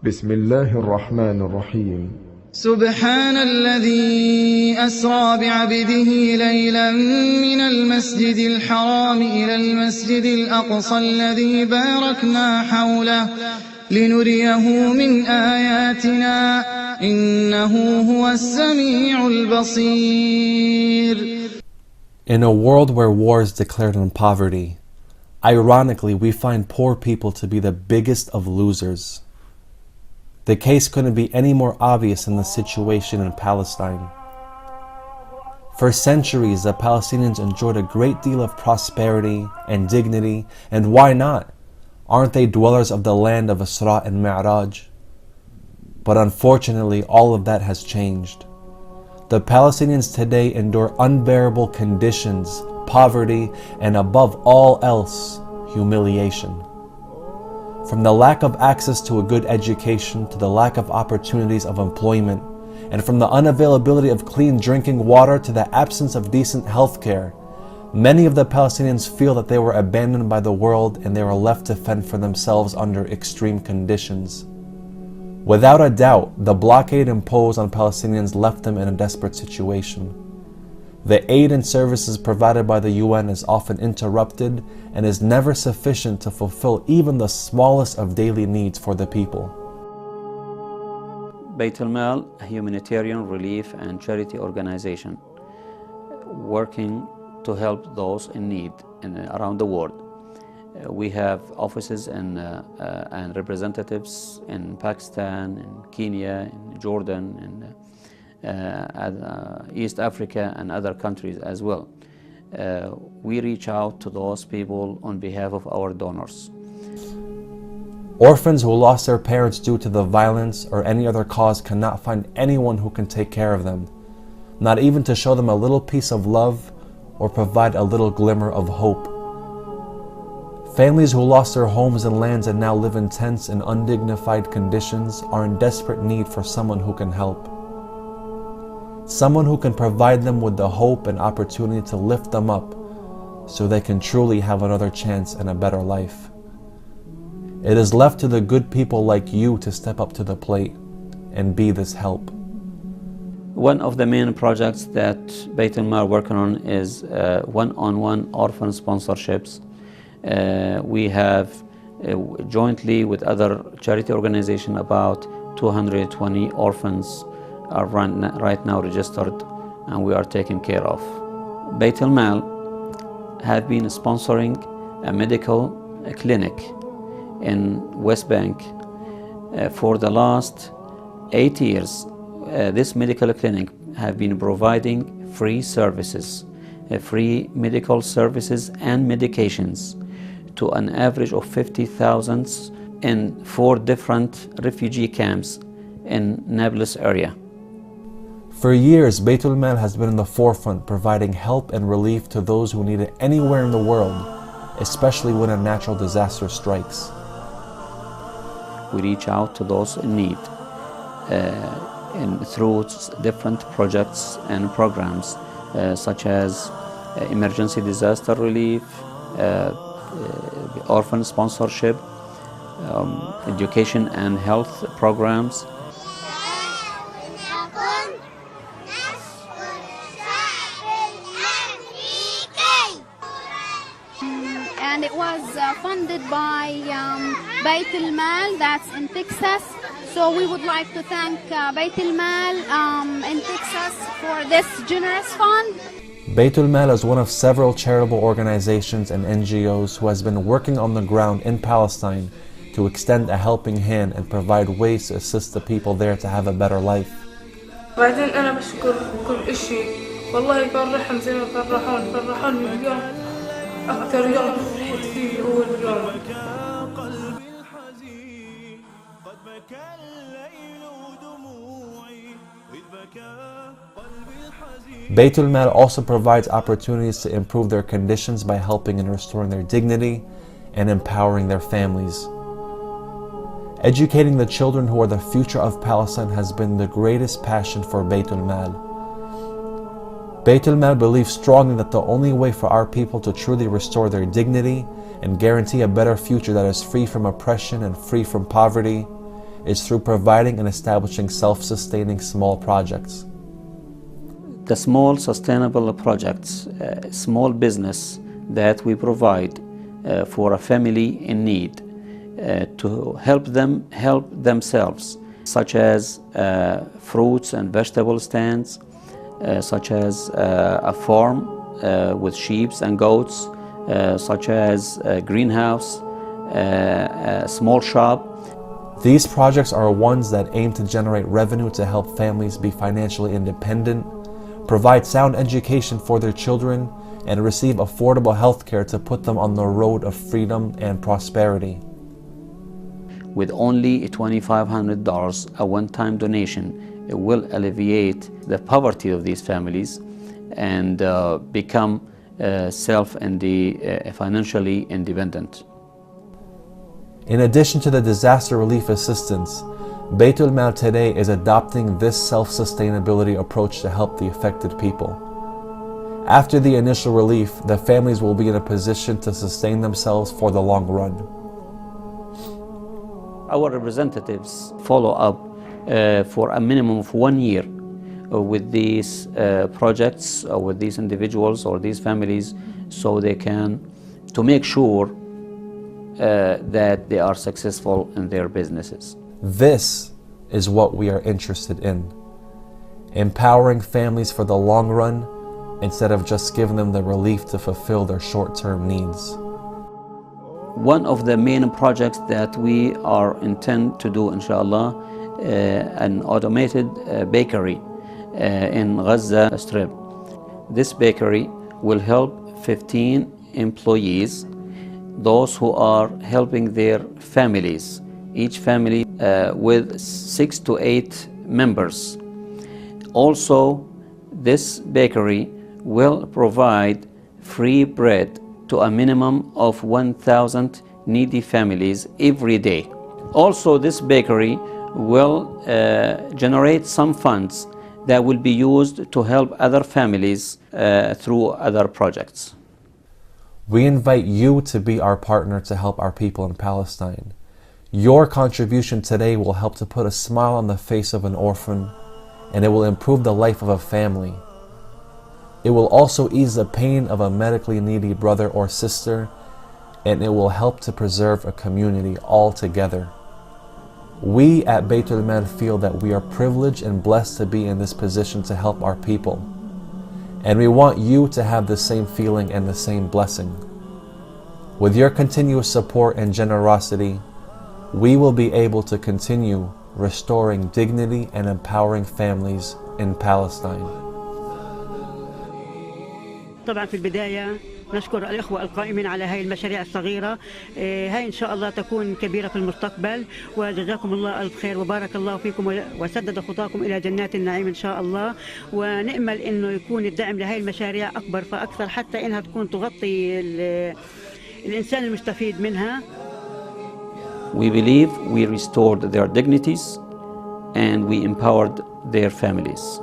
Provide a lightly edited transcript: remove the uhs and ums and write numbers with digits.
بسم الله الرحمن الرحيم. سبحان الذي أسرى بعبده ليلا من المسجد الحرام إلى المسجد الأقصى الذي باركنا حوله لنريه من آياتنا إنه هو السميع البصير. In a world where war is declared on poverty, ironically, we find poor people to be the biggest of losers. The case couldn't be any more obvious in the situation in Palestine. For centuries, the Palestinians enjoyed a great deal of prosperity and dignity, and why not? Aren't they dwellers of the land of Isra and Mi'raj? But unfortunately, all of that has changed. The Palestinians today endure unbearable conditions, poverty, and above all else, humiliation. From the lack of access to a good education to the lack of opportunities of employment, and from the unavailability of clean drinking water to the absence of decent health care, many of the Palestinians feel that they were abandoned by the world and they were left to fend for themselves under extreme conditions. Without a doubt, the blockade imposed on Palestinians left them in a desperate situation. The aid and services provided by the UN is often interrupted and is never sufficient to fulfill even the smallest of daily needs for the people. Baitulmaal, a humanitarian relief and charity organization working to help those in need around the world. We have offices and representatives in Pakistan, in Kenya, in Jordan, in East Africa and other countries as well. We reach out to those people on behalf of our donors. Orphans who lost their parents due to the violence or any other cause cannot find anyone who can take care of them, not even to show them a little piece of love or provide a little glimmer of hope. Families who lost their homes and lands and now live in tense and undignified conditions are in desperate need for someone who can help. Someone who can provide them with the hope and opportunity to lift them up so they can truly have another chance and a better life. It is left to the good people like you to step up to the plate and be this help. One of the main projects that Baitulmaal working on is one-on-one orphan sponsorships. We have jointly with other charity organizations about 220 orphans are right now registered and we are taken care of. Baitulmaal have been sponsoring a medical clinic in West Bank for the last 8 years. This medical clinic have been providing free services, free medical services and medications to an average of 50,000 in 4 different refugee camps in Nablus area. For years, Baitulmaal has been in the forefront providing help and relief to those who need it anywhere in the world, especially when a natural disaster strikes. We reach out to those in need through different projects and programs such as emergency disaster relief, orphan sponsorship, education and health programs. And it was funded by Baitulmaal, that's in Texas. So we would like to thank Baitulmaal in Texas for this generous fund. Baitulmaal is one of several charitable organizations and NGOs who has been working on the ground in Palestine to extend a helping hand and provide ways to assist the people there to have a better life. بعدين أنا بشكر كل إشي والله يفرحهم زي ما فرحوني اليوم أكثر يوم فرحت فيه هو اليوم. Baitulmaal also provides opportunities to improve their conditions by helping in restoring their dignity and empowering their families. Educating the children who are the future of Palestine has been the greatest passion for Baitulmaal. Baitulmaal believes strongly that the only way for our people to truly restore their dignity and guarantee a better future that is free from oppression and free from poverty is through providing and establishing self-sustaining small projects. The small sustainable projects, small business that we provide for a family in need to help them help themselves, such as fruits and vegetable stands, such as a farm with sheep and goats, such as a greenhouse, a small shop. These projects are ones that aim to generate revenue to help families be financially independent, provide sound education for their children, and receive affordable health care to put them on the road of freedom and prosperity. With only $2,500, a one-time donation, it will alleviate the poverty of these families and become financially independent. In addition to the disaster relief assistance, Baitulmaal today is adopting this self-sustainability approach to help the affected people. After the initial relief, the families will be in a position to sustain themselves for the long run. Our representatives follow up for a minimum of 1 year with these projects, or with these individuals or these families, so they can to make sure that they are successful in their businesses. This is what we are interested in. Empowering families for the long run instead of just giving them the relief to fulfill their short-term needs. One of the main projects that we intend to do, inshallah, an automated bakery in Gaza Strip. This bakery will help 15 employees, those who are helping their families, each family with 6 to 8 members. Also, this bakery will provide free bread to a minimum of 1,000 needy families every day. Also, this bakery will generate some funds that will be used to help other families through other projects. We invite you to be our partner to help our people in Palestine. Your contribution today will help to put a smile on the face of an orphan, and it will improve the life of a family. It will also ease the pain of a medically needy brother or sister, and it will help to preserve a community altogether. We at Baitulmaal feel that we are privileged and blessed to be in this position to help our people. And we want you to have the same feeling and the same blessing. With your continuous support and generosity, we will be able to continue restoring dignity and empowering families in Palestine. طبعا في البداية نشكر الإخوة القائمين على هذه المشاريع الصغيرة، هاي إن شاء الله تكون كبيرة في المستقبل، وجزاكم الله ألف خير وبارك الله فيكم وسدد خطاكم إلى جنات النعيم إن شاء الله. ونأمل إنه يكون الدعم لهذه المشاريع أكبر فأكثر حتى إنها تكون تغطي الإنسان المستفيد منها. We believe we restored their dignities and we empowered their families.